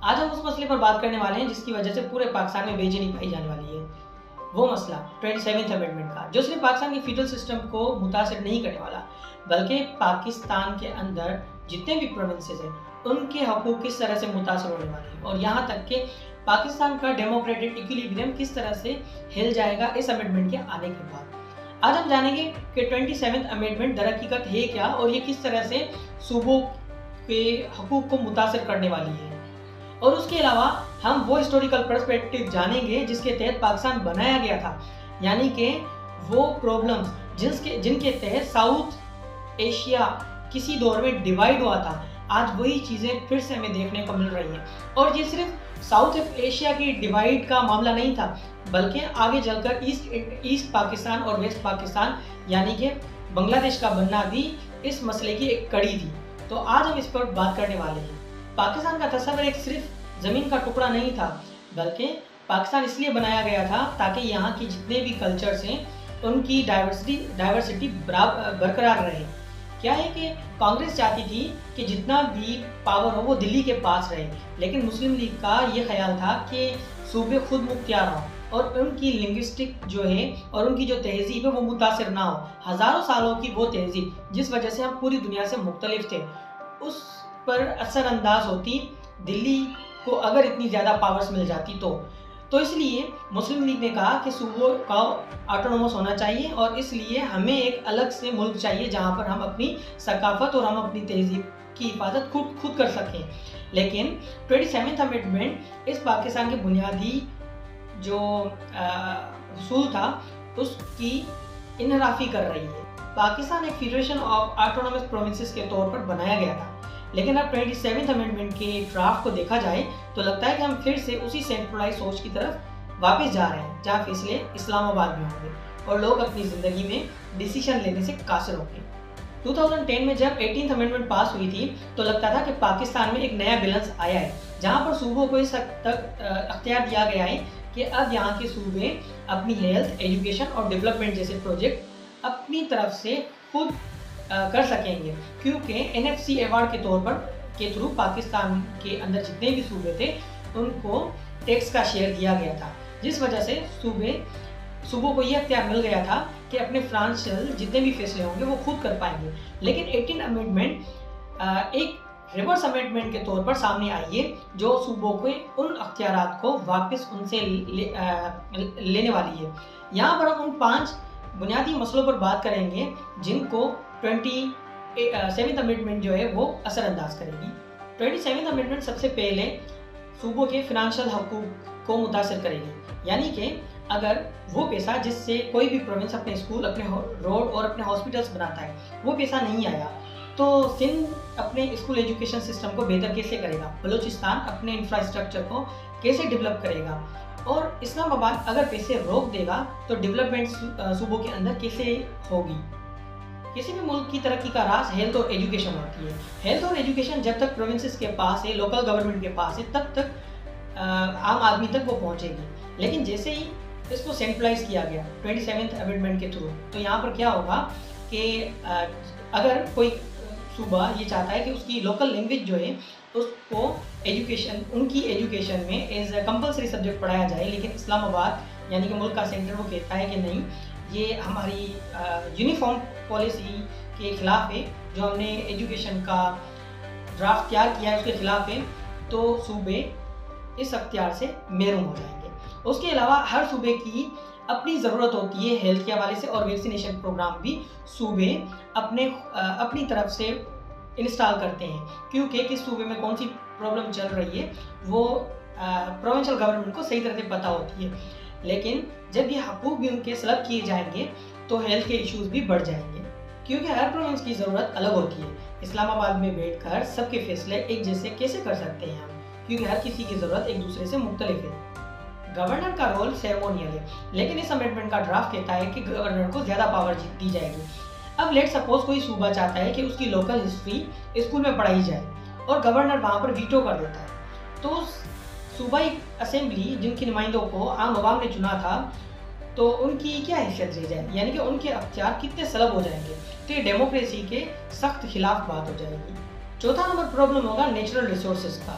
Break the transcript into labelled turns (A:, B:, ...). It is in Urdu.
A: آج ہم اس مسئلے پر بات کرنے والے ہیں جس کی وجہ سے پورے پاکستان میں بے چینی پائی جانے والی ہے، وہ مسئلہ 27 امینڈمنٹ کا، جو صرف پاکستان کے فیڈرل سسٹم کو متاثر نہیں کرنے والا بلکہ پاکستان کے اندر جتنے بھی پروونسز ہیں ان کے حقوق کس طرح سے متاثر ہونے والے ہیں، اور یہاں تک کہ پاکستان کا ڈیموکریٹک ایکویلیبریم کس طرح سے ہل جائے گا اس امینڈمنٹ کے آنے کے بعد۔ آج ہم جانیں گے کہ 27 امینڈمنٹ در حقیقت ہے کیا اور یہ کس طرح سے صوبوں کے حقوق کو متاثر کرنے والی ہے، اور اس کے علاوہ ہم وہ ہسٹوریکل پرسپیکٹو جانیں گے جس کے تحت پاکستان بنایا گیا تھا، یعنی کہ وہ پرابلمز جن کے تحت ساؤتھ ایشیا کسی دور میں ڈیوائیڈ ہوا تھا، آج وہی چیزیں پھر سے ہمیں دیکھنے کو مل رہی ہیں۔ اور یہ صرف ساؤتھ ایشیا کی ڈیوائیڈ کا معاملہ نہیں تھا بلکہ آگے چل کر ایسٹ پاکستان اور ویسٹ پاکستان یعنی کہ بنگلہ دیش کا بننا بھی اس مسئلے کی ایک کڑی تھی۔ تو آج ہم اس پر بات کرنے والے ہیں۔ پاکستان کا تصور ایک صرف زمین کا ٹکڑا نہیں تھا بلکہ پاکستان اس لیے بنایا گیا تھا تاکہ یہاں کی جتنے بھی کلچرز ہیں ان کی ڈائیورسٹی برقرار رہے۔ کیا ہے کہ کانگریس چاہتی تھی کہ جتنا بھی پاور ہو وہ دلی کے پاس رہے، لیکن مسلم لیگ کا یہ خیال تھا کہ صوبے خود مختار ہوں اور ان کی لنگوسٹک جو ہے اور ان کی جو تہذیب ہے وہ متاثر نہ ہو۔ ہزاروں سالوں کی وہ تہذیب جس وجہ سے ہم پوری دنیا سے مختلف تھے اس پر اثر انداز ہوتی دلی کو اگر اتنی زیادہ پاورز مل جاتی تو اس لیے مسلم لیگ نے کہا کہ صوبوں کا آٹونومس ہونا چاہیے اور اس لیے ہمیں ایک الگ سے ملک چاہیے جہاں پر ہم اپنی ثقافت اور ہم اپنی تہذیب کی حفاظت خود کر سکیں۔ لیکن 27 امینڈمنٹ اس پاکستان کے بنیادی جو اصول تھا اس کی انحرافی کر رہی ہے۔ پاکستان ایک فیڈریشن آف آٹونومس پروونسز کے طور پر بنایا گیا تھا، لیکن اب 27 امینڈمنٹ کے ڈرافٹ کو دیکھا جائے تو لگتا ہے کہ ہم پھر سے اسی سینٹرلائز سوچ کی طرف واپس جا رہے ہیں جہاں فیصلے اسلام آباد میں ہوں گے اور لوگ اپنی زندگی میں ڈیسیشن لینے سے قاصر ہوں گے۔ 2010 میں جب 18 امینڈمنٹ پاس ہوئی تھی تو لگتا تھا کہ پاکستان میں ایک نیا بیلنس آیا ہے جہاں پر صوبوں کو اس حد تک اختیار دیا گیا ہے کہ اب یہاں کے صوبے اپنی ہیلتھ، ایجوکیشن اور ڈیولپمنٹ جیسے پروجیکٹ اپنی طرف سے خود کر سکیں گے، کیونکہ NFC ایوارڈ کے تھرو پاکستان کے اندر جتنے بھی صوبے تھے ان کو ٹیکس کا شیئر دیا گیا تھا، جس وجہ سے صوبوں کو یہ اختیار مل گیا تھا کہ اپنے فنانشل جتنے بھی فیصلے ہوں گے وہ خود کر پائیں گے۔ لیکن 18 امینڈمنٹ ایک ریورس امینڈمنٹ کے طور پر سامنے آئی ہے جو صوبوں کے ان اختیارات کو واپس ان سے لینے والی ہے۔ یہاں پر ہم ان 5 بنیادی مسئلوں پر بات کریں گے جن کو 27 امینڈمنٹ جو ہے وہ اثر انداز کرے گی۔ 27 امینڈمنٹ سب سے پہلے صوبوں کے فنانشل حقوق کو متاثر کرے گی، یعنی کہ اگر وہ پیسہ جس سے کوئی بھی پروونس اپنے اسکول، اپنے روڈ اور اپنے ہاسپٹلس بناتا ہے وہ پیسہ نہیں آیا تو سندھ اپنے اسکول ایجوکیشن سسٹم کو بہتر کیسے کرے گا، بلوچستان اپنے انفراسٹرکچر کو کیسے ڈیولپ کرے گا، اور اسلام آباد اگر پیسے روک دے گا تو ڈیولپمنٹ صوبوں کے اندر کیسے ہوگی۔ کسی بھی ملک کی ترقی کا راز ہیلتھ اور ایجوکیشن ہوتی ہے۔ ہیلتھ اور ایجوکیشن جب تک پروونسز کے پاس ہے، لوکل گورنمنٹ کے پاس ہے، تب تک عام آدمی تک وہ پہنچے گی، لیکن جیسے ہی اس کو سینٹرلائز کیا گیا 27 امینڈمنٹ کے تھرو تو یہاں پر کیا ہوگا کہ اگر کوئی صوبہ یہ چاہتا ہے کہ اس کی لوکل لینگویج جو ہے اس کو ان کی ایجوکیشن میں ایز اے کمپلسری سبجیکٹ پڑھایا جائے، لیکن اسلام آباد یعنی کہ ملک کا سینٹر وہ کہتا ہے کہ نہیں، یہ ہماری یونیفارم پالیسی کے خلاف ہے، جو ہم نے ایجوکیشن کا ڈرافٹ تیار کیا ہے اس کے خلاف ہے، تو صوبے اس اختیار سے محروم ہو جائیں گے۔ اس کے علاوہ ہر صوبے کی اپنی ضرورت ہوتی ہے ہیلتھ کے حوالے سے، اور ویکسینیشن پروگرام بھی صوبے اپنی طرف سے انسٹال کرتے ہیں، کیونکہ کس صوبے میں کون سی پرابلم چل رہی ہے وہ پروونشل گورنمنٹ کو صحیح طرح سے پتہ ہوتی ہے۔ لیکن جب یہ حقوق بھی ان کے سلب کیے جائیں گے تو ہیلتھ کے ایشوز بھی بڑھ جائیں گے، کیونکہ ہر پروونس کی ضرورت الگ ہوتی ہے۔ اسلام آباد میں بیٹھ کر سب کے فیصلے ایک جیسے کیسے کر سکتے ہیں ہم، کیونکہ ہر کسی کی ضرورت ایک دوسرے سے مختلف ہے۔ گورنر کا رول سیریمونیل ہے، لیکن اس امینڈمنٹ کا ڈرافٹ کہتا ہے کہ گورنر کو زیادہ پاور دی جائے گی۔ اب لیٹ سپوز کوئی صوبہ چاہتا ہے کہ اس کی لوکل ہسٹری اسکول میں پڑھائی جائے اور گورنر وہاں پر ویٹو کر دیتا ہے، تو صوبائی اسمبلی جن کی نمائندوں کو عام عوام نے چنا تھا تو ان کی کیا حیثیت رہ جائے، یعنی کہ ان کے اختیار کتنے سلب ہو جائیں گے، تو یہ ڈیموکریسی کے سخت خلاف بات ہو جائے گی۔ چوتھا نمبر پرابلم ہوگا نیچرل ریسورسز کا،